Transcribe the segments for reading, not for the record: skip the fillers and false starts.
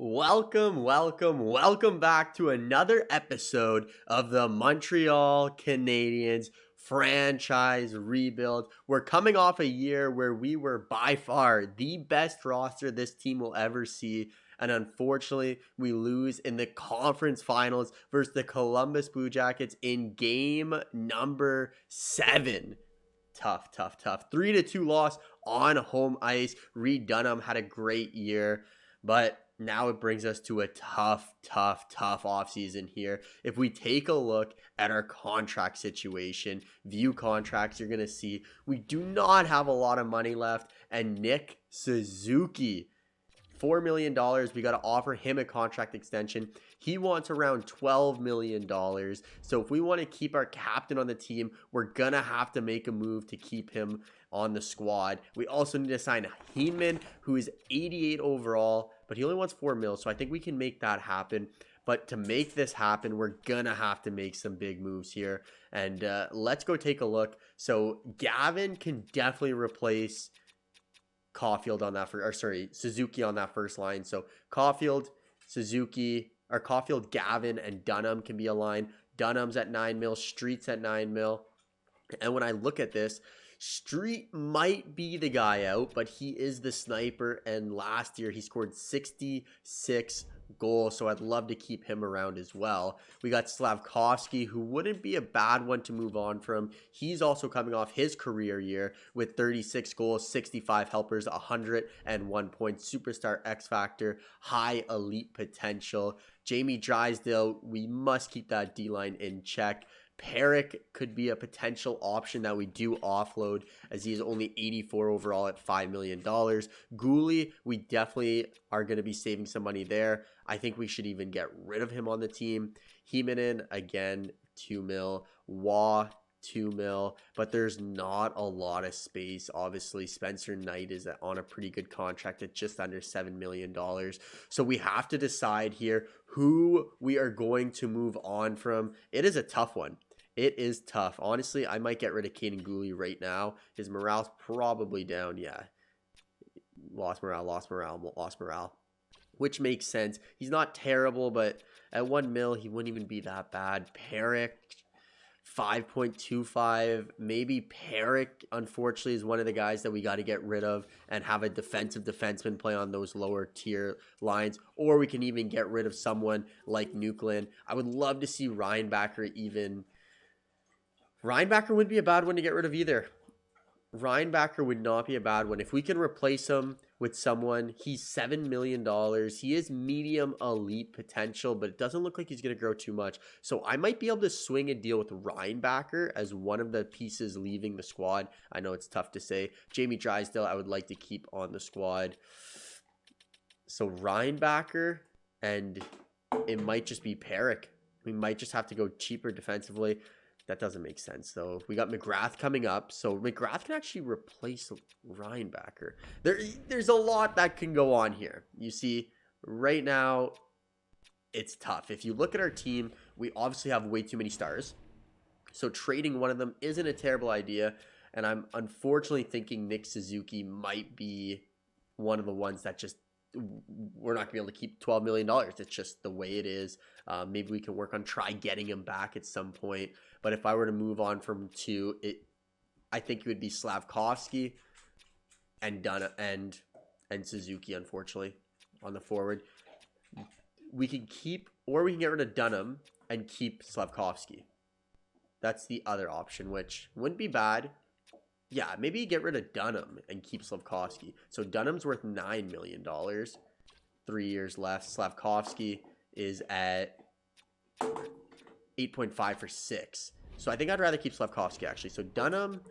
Welcome back to another episode of the Montreal Canadiens franchise rebuild. We're coming off a year where we were by far the best roster this team will ever see. And unfortunately, we lose in the conference finals versus the Columbus Blue Jackets in game number 7. Tough. 3-2 loss on home ice. Reed Dunham had a great year, but now it brings us to a tough offseason here. If we take a look at our contract situation, view contracts, you're going to see we do not have a lot of money left. And Nick Suzuki, $4 million. We got to offer him a contract extension. He wants around $12 million. So if we want to keep our captain on the team, we're going to have to make a move to keep him on the squad. We also need to sign Heenman, who is 88 overall, but he only wants $4 million. So I think we can make that happen. But to make this happen, we're going to have to make some big moves here. And let's go take a look. So Gavin can definitely replace Suzuki on that first line. So Suzuki, Gavin, and Dunham can be a line. Dunham's at 9 mil, Street's at 9 mil. And when I look at this, Street might be the guy out, but he is the sniper. And last year he scored 66 goals, so I'd love to keep him around as well. We got Slavkovsky, who wouldn't be a bad one to move on from. He's also coming off his career year with 36 goals, 65 helpers, 101 points, superstar X factor, high elite potential. Jamie Drysdale, we must keep that D-line in check. Perrick could be a potential option that we do offload, as he is only 84 overall at $5 million. Gooley, we definitely are going to be saving some money there. I think we should even get rid of him on the team. Heemanen, again, 2 mil. Waugh, 2 mil. But there's not a lot of space. Obviously, Spencer Knight is on a pretty good contract at just under $7 million. So we have to decide here who we are going to move on from. It is a tough one. It is tough. Honestly, I might get rid of Caden Gooley right now. His morale's probably down. Yeah. Lost morale. Which makes sense. He's not terrible, but at 1 mil, he wouldn't even be that bad. Perrick, 5.25. Maybe Perrick, unfortunately, is one of the guys that we got to get rid of and have a defensive defenseman play on those lower tier lines. Or we can even get rid of someone like Nukeland. I would love to see Reinbacher even. Reinbacher wouldn't be a bad one to get rid of either. Reinbacher would not be a bad one. If we can replace him with someone, he's $7 million. He is medium elite potential, but it doesn't look like he's going to grow too much. So I might be able to swing a deal with Reinbacher as one of the pieces leaving the squad. I know it's tough to say. Jamie Drysdale, I would like to keep on the squad. So Reinbacher, and it might just be Perrick. We might just have to go cheaper defensively. That doesn't make sense, though. We got McGrath coming up, so McGrath can actually replace Reinbacher. There's a lot that can go on here. You see, right now, it's tough. If you look at our team, we obviously have way too many stars. So trading one of them isn't a terrible idea, and I'm unfortunately thinking Nick Suzuki might be one of the ones that just we're not going to be able to keep $12 million. It's just the way it is. Maybe we can work on getting him back at some point. But if I were to move on from two, I think it would be Slavkovsky and Dunham and Suzuki, unfortunately, on the forward. We can keep, or we can get rid of Dunham and keep Slavkovsky. That's the other option, which wouldn't be bad. Yeah, maybe get rid of Dunham and keep Slavkovsky. So Dunham's worth $9 million. 3 years left. Slavkovsky is at 8.5 for 6. So I think I'd rather keep Slavkovsky, actually. So Dunham,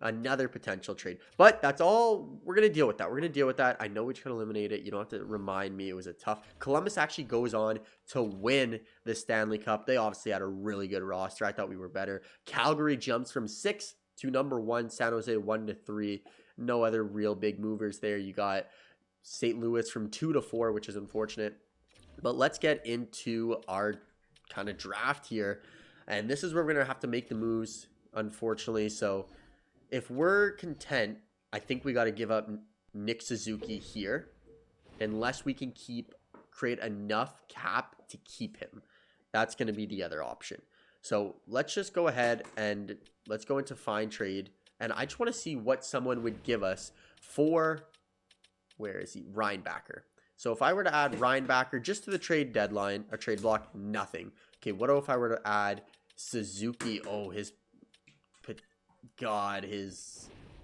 another potential trade. But that's all. We're going to deal with that. I know we can eliminate it. You don't have to remind me. It was a tough. Columbus actually goes on to win the Stanley Cup. They obviously had a really good roster. I thought we were better. Calgary jumps from 6 to number 1. San Jose 1 to 3. No other real big movers there. You got St. Louis from 2 to 4, which is unfortunate. But let's get into our kind of draft here. And this is where we're going to have to make the moves, unfortunately. So if we're content, I think we got to give up Nick Suzuki here, unless we can keep create enough cap to keep him. That's going to be the other option. So let's just go ahead and let's go into find trade. And I just want to see what someone would give us for, where is he? Reinbacker. So if I were to add Reinbacker just to the trade deadline, or trade block, nothing. Okay, what if I were to add Suzuki? Oh, his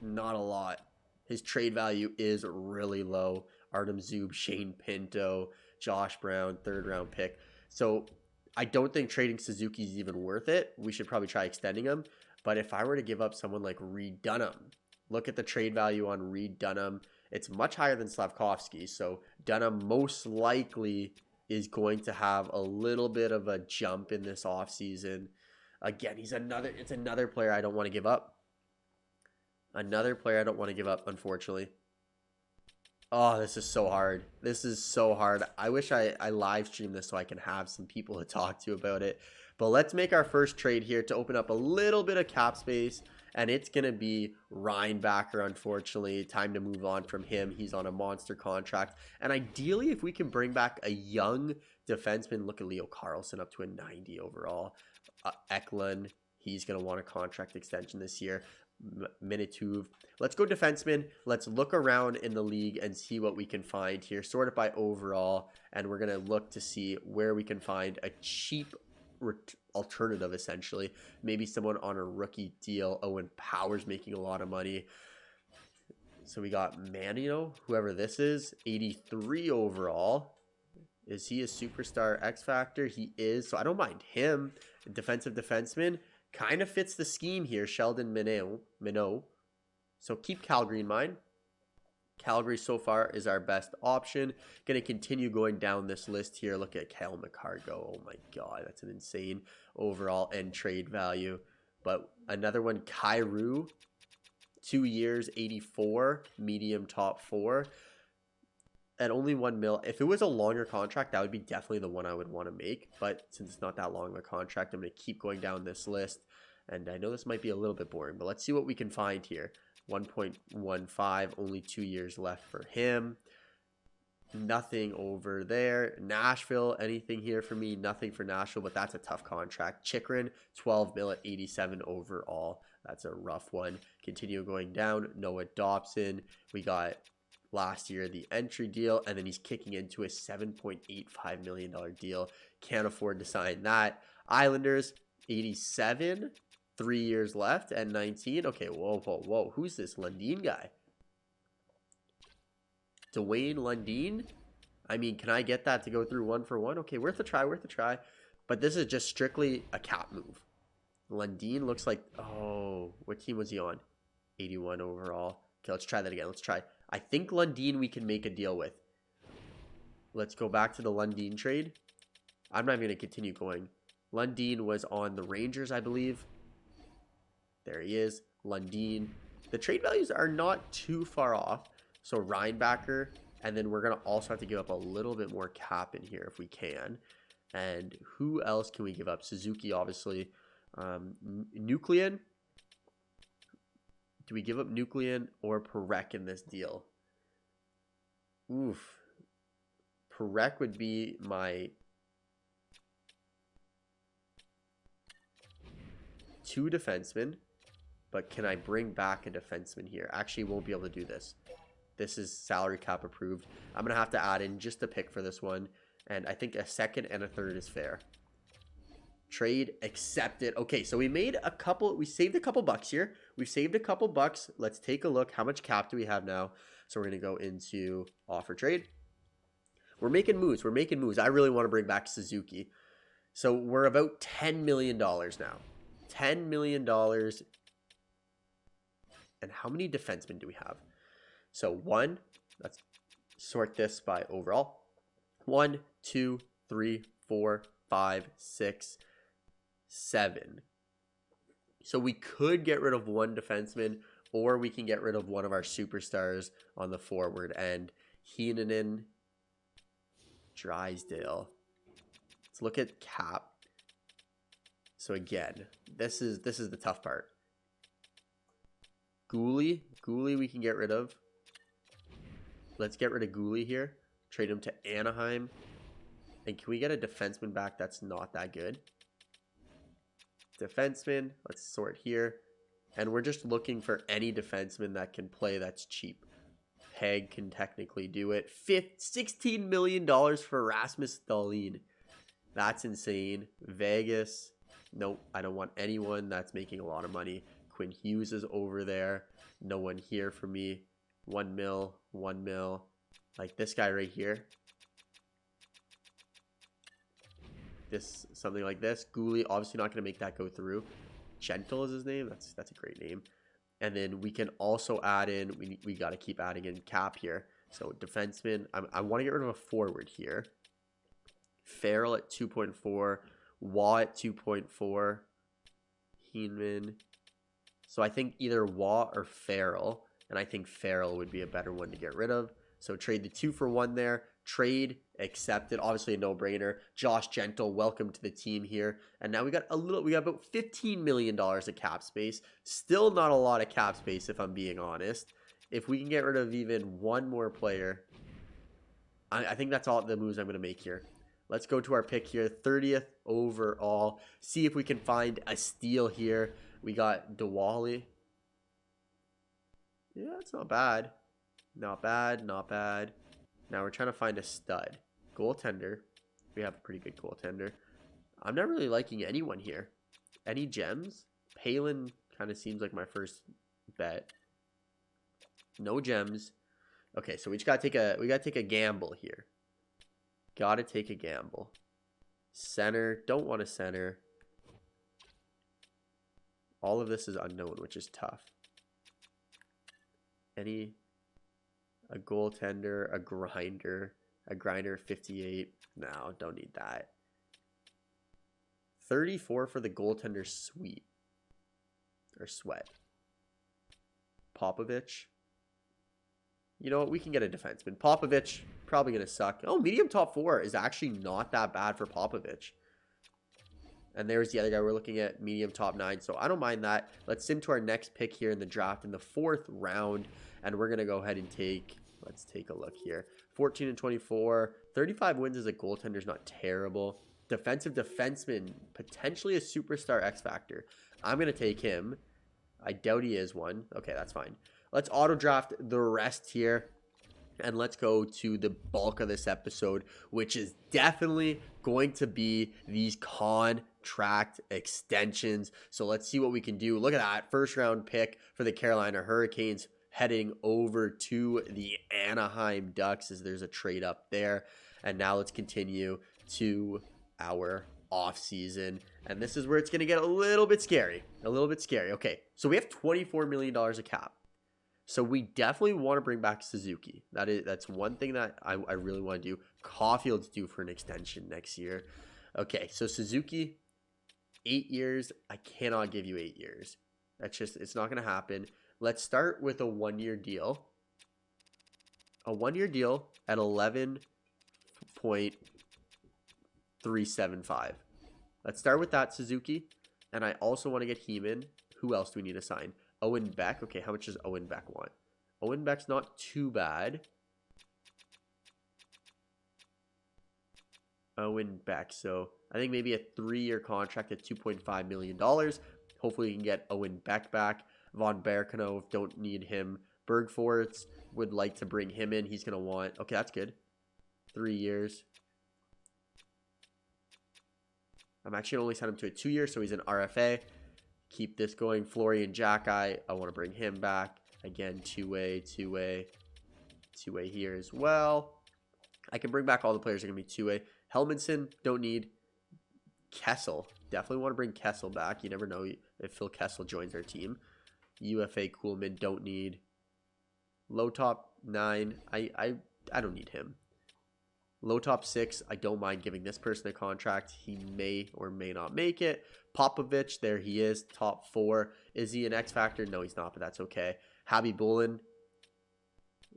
not a lot. His trade value is really low. Artem Zub, Shane Pinto, Josh Brown, 3rd round pick. So I don't think trading Suzuki is even worth it. We should probably try extending him. But if I were to give up someone like Reed Dunham, look at the trade value on Reed Dunham. It's much higher than Slavkovsky. So Dunham most likely is going to have a little bit of a jump in this offseason. Again, it's another player I don't want to give up. Another player I don't want to give up, unfortunately. Oh, this is so hard. This is so hard. I wish I live stream this so I can have some people to talk to about it. But let's make our first trade here to open up a little bit of cap space. And it's going to be Reinbacker, unfortunately. Time to move on from him. He's on a monster contract. And ideally, if we can bring back a young defenseman, look at Leo Carlson up to a 90 overall. Eklund, he's going to want a contract extension this year. Minituv. Let's go defenseman. Let's look around in the league and see what we can find here. Sort it by overall. And we're going to look to see where we can find a cheap alternative, essentially. Maybe someone on a rookie deal. Owen Power's making a lot of money. So we got Manio, whoever this is, 83 overall. Is he a superstar X Factor? He is. So I don't mind him. Defensive defenseman. Kind of fits the scheme here. Sheldon Minot. So keep Calgary in mind. Calgary so far is our best option. Going to continue going down this list here. Look at Kyle McCargo. Oh my God, that's an insane overall and trade value. But another one, Kyrou. 2 years, 84, medium top 4. At only $1 million. If it was a longer contract, that would be definitely the one I would want to make. But since it's not that long of a contract, I'm going to keep going down this list. And I know this might be a little bit boring, but let's see what we can find here. 1.15, only 2 years left for him. Nothing over there. Nashville, anything here for me? Nothing for Nashville, but that's a tough contract. Chikrin, 12 mil at 87 overall. That's a rough one. Continue going down. Noah Dobson. We got last year the entry deal, and then he's kicking into a $7.85 million deal. Can't afford to sign that. Islanders, 87. 3 years left at 19. Okay, whoa. Who's this Lundin guy? Dwayne Lundin? I mean, can I get that to go through 1 for 1? Okay, worth a try. But this is just strictly a cap move. Lundin looks like, oh, what team was he on? 81 overall. Okay, let's try that again. I think Lundin we can make a deal with. Let's go back to the Lundin trade. I'm not even going to continue going. Lundin was on the Rangers, I believe. There he is, Lundin. The trade values are not too far off. So Reinbacker, and then we're going to also have to give up a little bit more cap in here if we can. And who else can we give up? Suzuki, obviously. Nuclean. Do we give up Nuclean or Perek in this deal? Oof. Perek would be my 2 defensemen. But can I bring back a defenseman here? Actually, won't be able to do this. This is salary cap approved. I'm going to have to add in just a pick for this one. And I think a 2nd and a 3rd is fair. Trade accepted. Okay, so we saved a couple bucks here. We've saved a couple bucks. Let's take a look. How much cap do we have now? So we're going to go into offer trade. We're making moves. I really want to bring back Suzuki. So we're about $10 million now. $10 million. And how many defensemen do we have? So 1, let's sort this by overall. 1, 2, 3, 4, 5, 6, 7. So we could get rid of 1 defenseman, or we can get rid of one of our superstars on the forward end. Heenanen, Drysdale. Let's look at cap. So again, this is the tough part. Gooley we can get rid of. Let's get rid of Gooley here. Trade him to Anaheim. And can we get a defenseman back that's not that good? Defenseman, let's sort here. And we're just looking for any defenseman that can play that's cheap. Peg can technically do it. $16 million for Rasmus Dahlin. That's insane. Vegas. Nope, I don't want anyone that's making a lot of money. Quinn Hughes is over there. No one here for me. 1 mil, 1 mil. Like this guy right here. This, something like this. Gooley, obviously not going to make that go through. Gentle is his name. That's a great name. And then we can also add in, we got to keep adding in cap here. So defenseman, I want to get rid of a forward here. Farrell at 2.4. Waugh at 2.4. Heenman. So I think either Waugh or Farrell. And I think Farrell would be a better one to get rid of. So trade the 2 for 1 there. Trade accepted. Obviously a no-brainer. Josh Gentle, welcome to the team here. And now we got about $15 million of cap space. Still not a lot of cap space if I'm being honest. If we can get rid of even one more player, I think that's all the moves I'm going to make here. Let's go to our pick here. 30th overall. See if we can find a steal here. We got Diwali. Yeah, it's not bad. Not bad, not bad. Now we're trying to find a stud. Goaltender. We have a pretty good goaltender. I'm not really liking anyone here. Any gems? Palin kind of seems like my first bet. No gems. Okay, so we just gotta take a gamble here. Gotta take a gamble. Center. Don't want a center. All of this is unknown, which is tough. A goaltender, a grinder 58. No, don't need that. 34 for the goaltender sweet. Or sweat. Popovich. You know what? We can get a defenseman. Popovich, probably going to suck. Oh, medium top 4 is actually not that bad for Popovich. And there's the other guy we're looking at, medium top 9. So I don't mind that. Let's sim to our next pick here in the draft in the 4th round. And we're going to go ahead and take, let's take a look here. 14 and 24. 35 wins as a goaltender is not terrible. Defensive defenseman, potentially a superstar X Factor. I'm going to take him. I doubt he is one. Okay, that's fine. Let's auto draft the rest here. And let's go to the bulk of this episode, which is definitely going to be these contract extensions. So let's see what we can do. Look at that. First round pick for the Carolina Hurricanes heading over to the Anaheim Ducks as there's a trade up there. And now let's continue to our off season. And this is where it's going to get a little bit scary. Okay, so we have $24 million of cap. So we definitely want to bring back Suzuki. That's one thing that I really want to do. Caulfield's due for an extension next year. Okay, so Suzuki, 8 years. I cannot give you 8 years. It's not going to happen. Let's start with a 1-year deal. A 1-year deal at 11.375. Let's start with that, Suzuki. And I also want to get Heeman. Who else do we need to sign? Owen Beck. Okay, how much does Owen Beck want? Owen Beck's not too bad. Owen Beck. So I think maybe a 3-year contract at $2.5 million. Hopefully we can get Owen Beck back. Von Berkenhoff, don't need him. Bergforts, would like to bring him in. He's going to want... Okay, that's good. 3 years. I'm actually only sent him to a 2-year, so he's an RFA. Keep this going. Florian Jacki, I want to bring him back. Again, two-way here as well. I can bring back all the players that are going to be two-way. Helmanson, don't need. Kessel, definitely want to bring Kessel back. You never know if Phil Kessel joins our team. UFA Kuhlman, don't need. Low top 9, I don't need him. Low top 6, I don't mind giving this person a contract. He may or may not make it. Popovich, there he is, top 4. Is he an X Factor? No, he's not, but that's okay. Habby Bullen,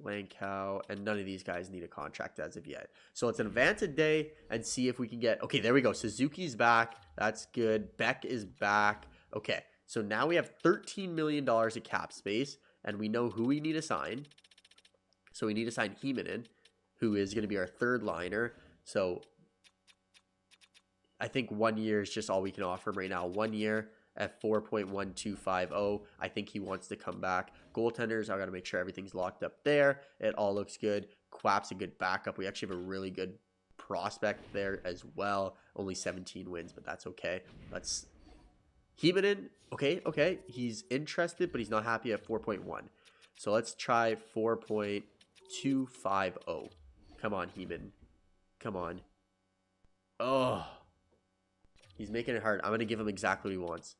Lankow, and none of these guys need a contract as of yet. So let's advance a day and see if we can get... Okay, there we go. Suzuki's back. That's good. Beck is back. Okay, so now we have $13 million of cap space, and we know who we need to sign. So we need to sign Heeman, who is going to be our third liner. So I think 1 year is just all we can offer him right now. 1 year at 4.1250. I think he wants to come back. Goaltenders, I got to make sure everything's locked up there. It all looks good. Quap's a good backup. We actually have a really good prospect there as well. Only 17 wins, but that's okay. Let's Heemanen. Okay. He's interested, but he's not happy at 4.1. So let's try 4.250. Come on, Heeman. Come on. Oh. He's making it hard. I'm going to give him exactly what he wants.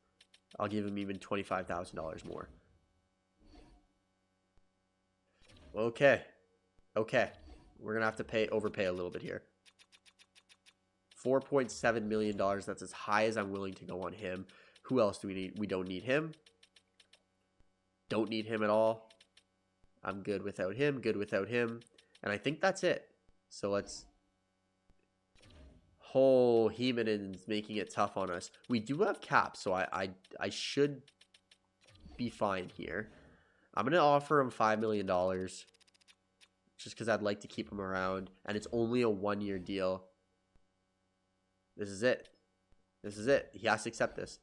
I'll give him even $25,000 more. Okay. We're going to have to overpay a little bit here. $4.7 million. That's as high as I'm willing to go on him. Who else do we need? We don't need him. Don't need him at all. I'm good without him. And I think that's it. So let's... Oh, Heemanen's making it tough on us. We do have cap, so I should be fine here. I'm going to offer him $5 million just because I'd like to keep him around. And it's only a 1-year deal. This is it. He has to accept this.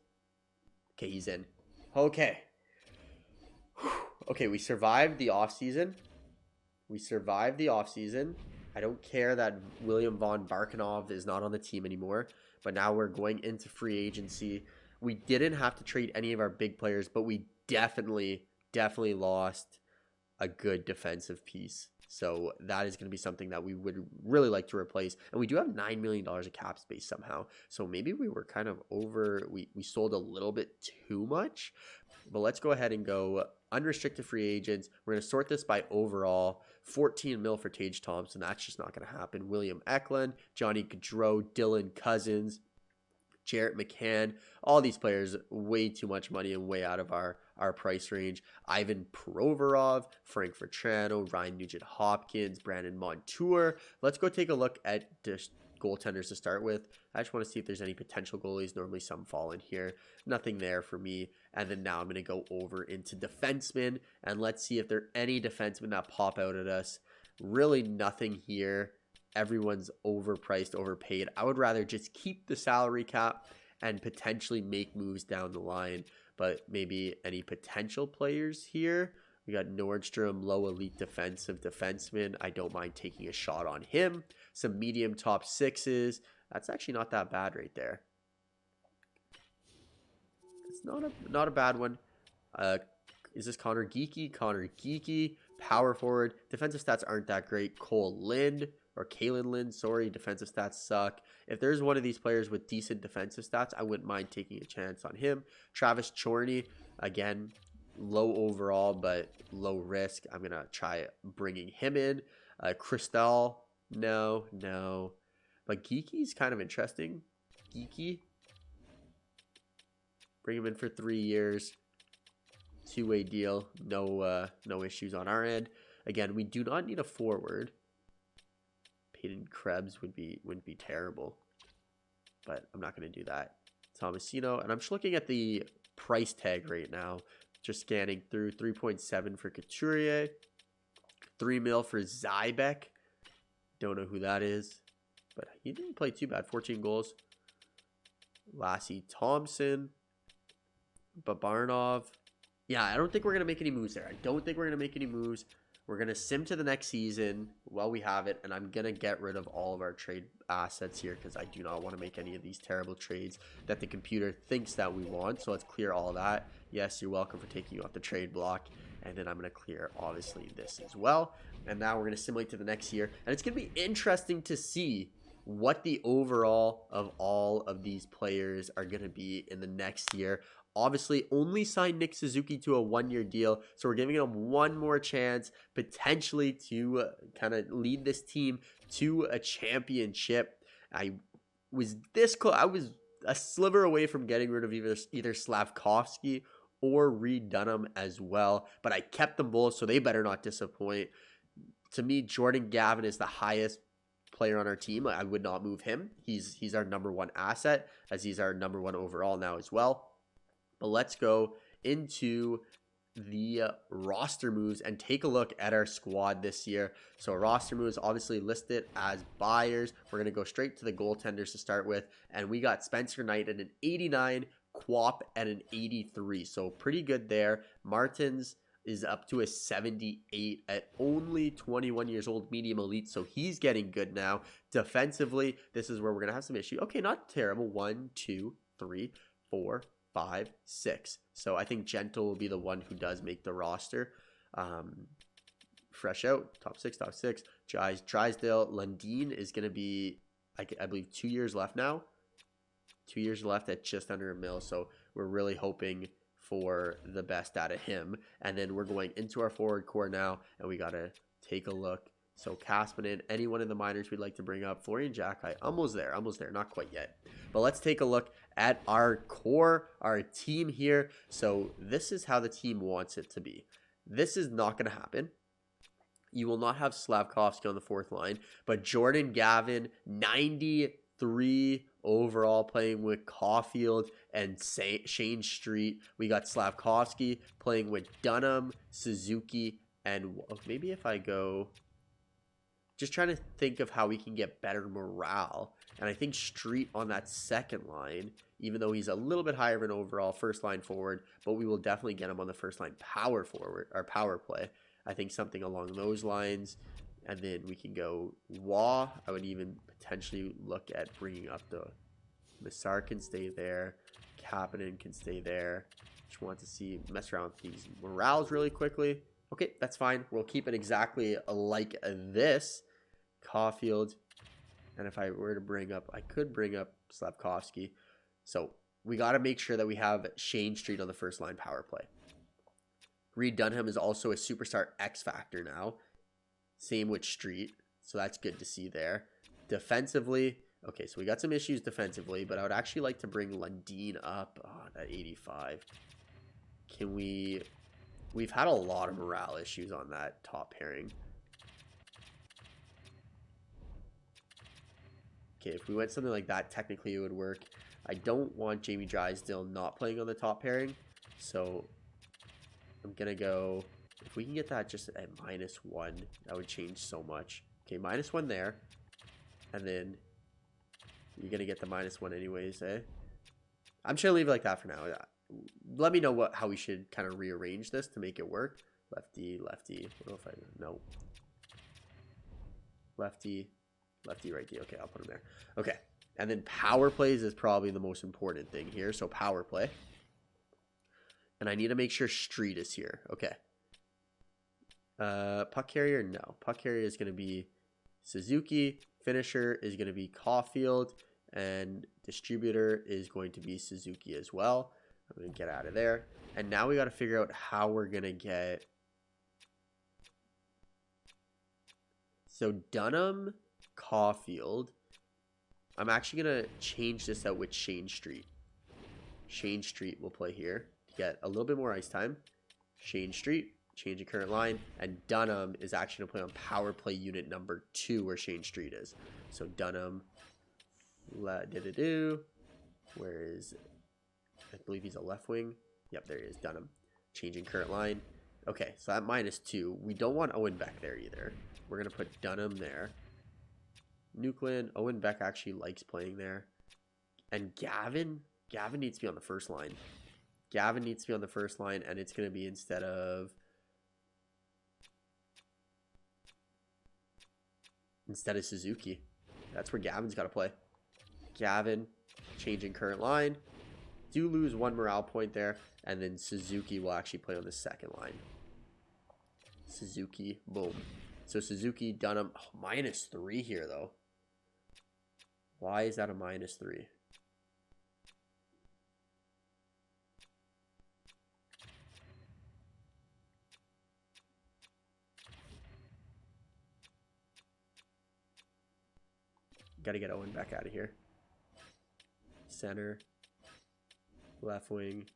Okay, he's in. Okay, we survived the offseason. I don't care that William von Barkanov is not on the team anymore, but now we're going into free agency. We didn't have to trade any of our big players, but we definitely lost a good defensive piece. So that is going to be something that we would really like to replace. And we do have $9 million of cap space somehow. So maybe we were kind of we sold a little bit too much. But let's go ahead and go unrestricted free agents. We're going to sort this by overall. 14 mil for Tage Thompson. That's just not going to happen. William Eklund, Johnny Gaudreau, Dylan Cousins, Jarrett McCann. All these players, way too much money and way out of our price range. Ivan Provorov, Frank Vetrano, Ryan Nugent-Hopkins, Brandon Montour. Let's go take a look at just goaltenders to start with. I just want to see if there's any potential goalies. Normally some fall in here. Nothing there for me. And then now I'm going to go over into defensemen. And let's see if there are any defensemen that pop out at us. Really nothing here. Everyone's overpriced, overpaid. I would rather just keep the salary cap and potentially make moves down the line. But maybe any potential players here. We got Nordstrom, low elite defensive defenseman. I don't mind taking a shot on him. Some medium top sixes. That's actually not that bad right there. It's not a bad one. Is this Connor Geeky? Connor Geeky. Power forward. Defensive stats aren't that great. Cole Lind. Or Kalen Lind, sorry, defensive stats suck. If there's one of these players with decent defensive stats, I wouldn't mind taking a chance on him. Travis Chorney, again, low overall, but low risk. I'm going to try bringing him in. Cristal, no. But Geeky's kind of interesting. Geeky. Bring him in for 3 years. 2-way deal. No issues on our end. Again, we do not need a forward. Peyton Krebs wouldn't be terrible, but I'm not going to do that. Tomasino, and I'm just looking at the price tag right now. Just scanning through. 3.7 for Couturier, 3 mil for Zybek. Don't know who that is, but he didn't play too bad. 14 goals. Lassie Thompson, Babarnov. Yeah, I don't think we're going to make any moves there. We're going to sim to the next season while we have it, and I'm going to get rid of all of our trade assets here because I do not want to make any of these terrible trades that the computer thinks that we want. So let's clear all that. Yes, you're welcome for taking you off the trade block. And then I'm going to clear, obviously, this as well. And now we're going to simulate to the next year. And it's going to be interesting to see what the overall of all of these players are going to be in the next year. Obviously, only signed Nick Suzuki to a 1-year deal, so we're giving him one more chance, potentially to kind of lead this team to a championship. I was this close. I was a sliver away from getting rid of either Slavkovsky or Reed Dunham as well, but I kept them both, so they better not disappoint. To me, Jordan Gavin is the highest player on our team. I would not move him. He's our number 1 asset, as he's our number 1 overall now as well. But let's go into the roster moves and take a look at our squad this year. So roster moves obviously listed as buyers. We're going to go straight to the goaltenders to start with. And we got Spencer Knight at an 89, Quap at an 83. So pretty good there. Martins is up to a 78 at only 21 years old, medium elite. So he's getting good now. Defensively, this is where we're going to have some issue. Okay, not terrible. 1, 2, 3, 4, 5, 6. So I think Gentle will be the one who does make the roster. Fresh out, top six. Drysdale, Lundin is going to be, I believe, 2 years left now. 2 years left at just under $1 million. So we're really hoping for the best out of him. And then we're going into our forward core now, and we got to take a look. So Kaspinen, anyone in the minors we'd like to bring up. Florian Jacki, almost there, not quite yet. But let's take a look at our core, our team here. So this is how the team wants it to be. This is not going to happen. You will not have Slavkovsky on the fourth line, but Jordan Gavin, 93 overall, playing with Caulfield and Shane Street. We got Slavkovsky playing with Dunham, Suzuki, and maybe if I go, just trying to think of how we can get better morale. And I think Street on that second line, even though he's a little bit higher of an overall first line forward, but we will definitely get him on the first line power forward or power play. I think something along those lines. And then we can go Waugh. I would even potentially look at bringing up the Massar can stay there. Kapanen can stay there. Just want to see, mess around with these morales really quickly. Okay, that's fine. We'll keep it exactly like this. Caulfield. And if I were to bring up, I could bring up Slavkovsky. So we got to make sure that we have Shane Street on the first line power play. Reed Dunham is also a superstar X factor now. Same with Street. So that's good to see there. Defensively, okay, so we got some issues defensively, but I would actually like to bring Lundin up. Oh, that 85. Can we... We've had a lot of morale issues on that top pairing. Okay, if we went something like that, technically it would work. I don't want Jamie Drysdale not playing on the top pairing. So I'm going to go... If we can get that just at -1, that would change so much. Okay, -1 there. And then you're going to get the -1 anyways, eh? I'm just going to leave it like that for now. Let me know how we should kind of rearrange this to make it work. Lefty, lefty. I don't know if I... No. Lefty, lefty, righty. Okay, I'll put him there. Okay. And then power plays is probably the most important thing here. So power play. And I need to make sure Street is here. Okay. Puck carrier, no. Puck carrier is going to be Suzuki. Finisher is going to be Caulfield. And distributor is going to be Suzuki as well. I'm going to get out of there. And now we got to figure out how we're going to get... So Dunham, Caulfield. I'm actually going to change this out with Shane Street. Shane Street will play here to get a little bit more ice time. Shane Street. Change the current line, and Dunham is actually going to play on power play unit number 2 where Shane Street is. So Dunham, where is, I believe he's a left wing. Yep, there he is, Dunham. Changing current line. Okay, so at -2, we don't want Owen Beck there either. We're going to put Dunham there. Nuclean, Owen Beck actually likes playing there. And Gavin needs to be on the first line. Gavin needs to be on the first line, and it's going to be instead of Suzuki. That's where Gavin's got to play. Gavin, changing current line. Do lose 1 morale point there. And then Suzuki will actually play on the second line. Suzuki, boom. So Suzuki, Dunham, -3 here though. Why is that a -3? Got to get Owen back out of here. Center. Left wing.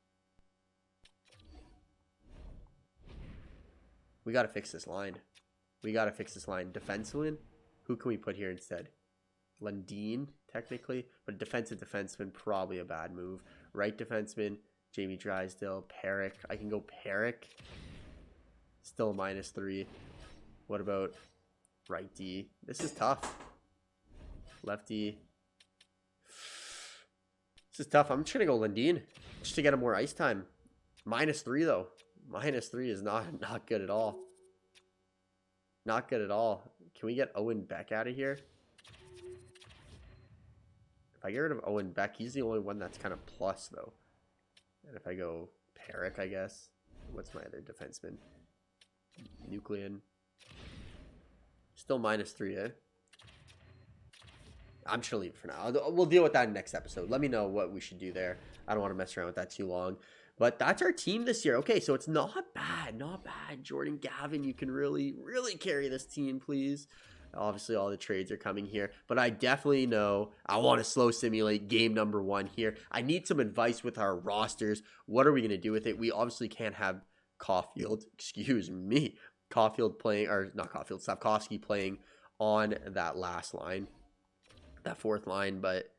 We got to fix this line. Defenseman. Who can we put here instead? Lundin, technically. But defensive defenseman, probably a bad move. Right defenseman. Jamie Drysdale, Perrick. I can go Perrick. Still -3. What about right D? This is tough. Lefty. This is tough. I'm just going to go Lundin just to get him more ice time. -3 though. -3 is not good at all. Not good at all. Can we get Owen Beck out of here? If I get rid of Owen Beck, he's the only one that's kind of plus though. And if I go Perrick, I guess. What's my other defenseman? Nuclean. Still -3, eh? I'm just going to leave it for now. We'll deal with that in next episode. Let me know what we should do there. I don't want to mess around with that too long. But that's our team this year. Okay, so it's not bad. Not bad. Jordan Gavin, you can really, really carry this team, please. Obviously, all the trades are coming here. But I definitely know I want to slow simulate game number 1 here. I need some advice with our rosters. What are we going to do with it? We obviously can't have Caulfield, excuse me, Caulfield playing, or not Caulfield, Slavkovsky playing on that last line, that 4th line. But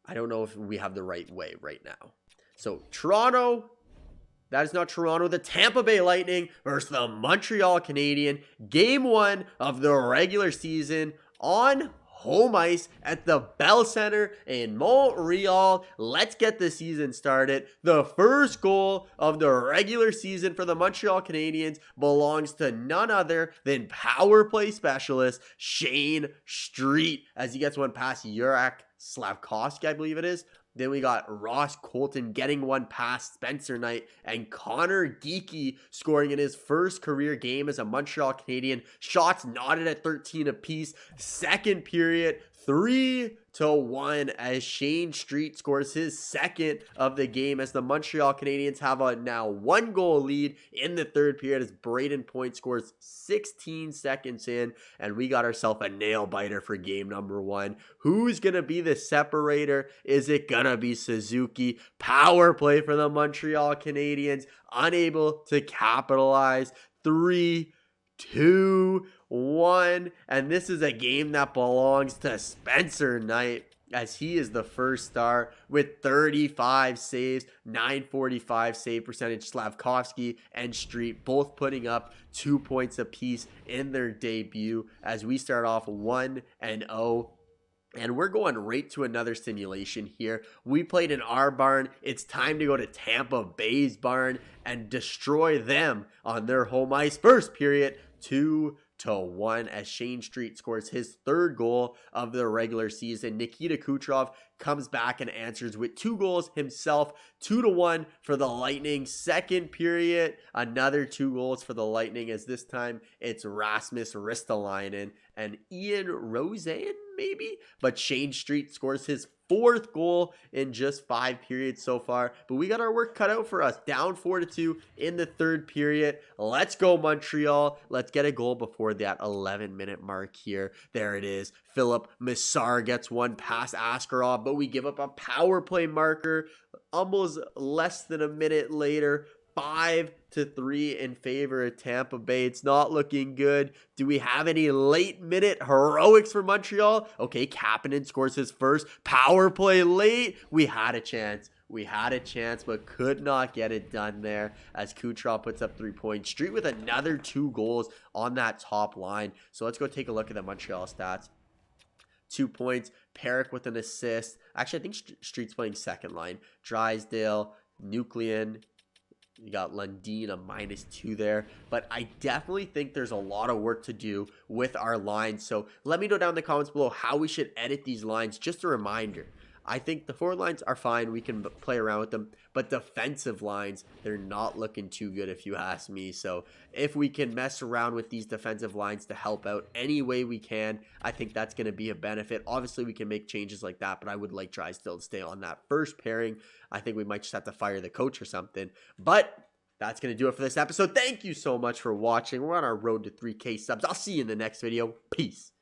I don't know if we have the right way right now. So Toronto, that is not Toronto, the Tampa Bay Lightning versus the Montreal Canadiens. Game 1 of the regular season on home ice at the Bell Center in Montreal. Let's get the season started. The first goal of the regular season for the Montreal Canadiens belongs to none other than power play specialist Shane Street as he gets one past Jurek Slavkovsky, I believe it is. Then we got Ross Colton getting one past Spencer Knight, and Connor Geeky scoring in his first career game as a Montreal Canadien. Shots knotted at 13 apiece. Second period, 3-1 as Shane Street scores his second of the game as the Montreal Canadiens have a now 1-goal lead in the third period as Braden Point scores 16 seconds in, and we got ourselves a nail biter for game number 1. Who's going to be the separator? Is it going to be Suzuki? Power play for the Montreal Canadiens, unable to capitalize. 3-2-1, and this is a game that belongs to Spencer Knight as he is the first star with 35 saves, 945 save percentage. Slavkovsky and Street both putting up 2 points apiece in their debut as we start off 1-0. And we're going right to another simulation here. We played in our barn. It's time to go to Tampa Bay's barn and destroy them on their home ice. First period, 2-1 as Shane Street scores his 3rd goal of the regular season. Nikita Kucherov comes back and answers with 2 goals himself. 2-1 for the Lightning. Second period, another 2 goals for the Lightning as this time it's Rasmus Ristolainen and Ian Rosen maybe, but Shane Street scores his 4th goal in just 5 periods so far. But we got our work cut out for us. Down 4-2 in the 3rd period. Let's go Montreal. Let's get a goal before that 11-minute mark here. There it is. Philip Missar gets one past Askarov, but we give up a power play marker almost less than a minute later. 5-3 in favor of Tampa Bay. It's not looking good. Do we have any late minute heroics for Montreal? Okay, Kapanen scores his first power play late. We had a chance. But could not get it done there as Kucherov puts up 3 points. Street with another 2 goals on that top line. So let's go take a look at the Montreal stats. 2 points. Perrick with an assist. Actually, I think Street's playing second line. Drysdale, Nuclean. You got Lundin, a -2 there. But I definitely think there's a lot of work to do with our lines. So let me know down in the comments below how we should edit these lines. Just a reminder. I think the forward lines are fine. We can play around with them. But defensive lines, they're not looking too good if you ask me. So if we can mess around with these defensive lines to help out any way we can, I think that's going to be a benefit. Obviously, we can make changes like that, but I would like Drysdale to stay on that first pairing. I think we might just have to fire the coach or something. But that's going to do it for this episode. Thank you so much for watching. We're on our road to 3K subs. I'll see you in the next video. Peace.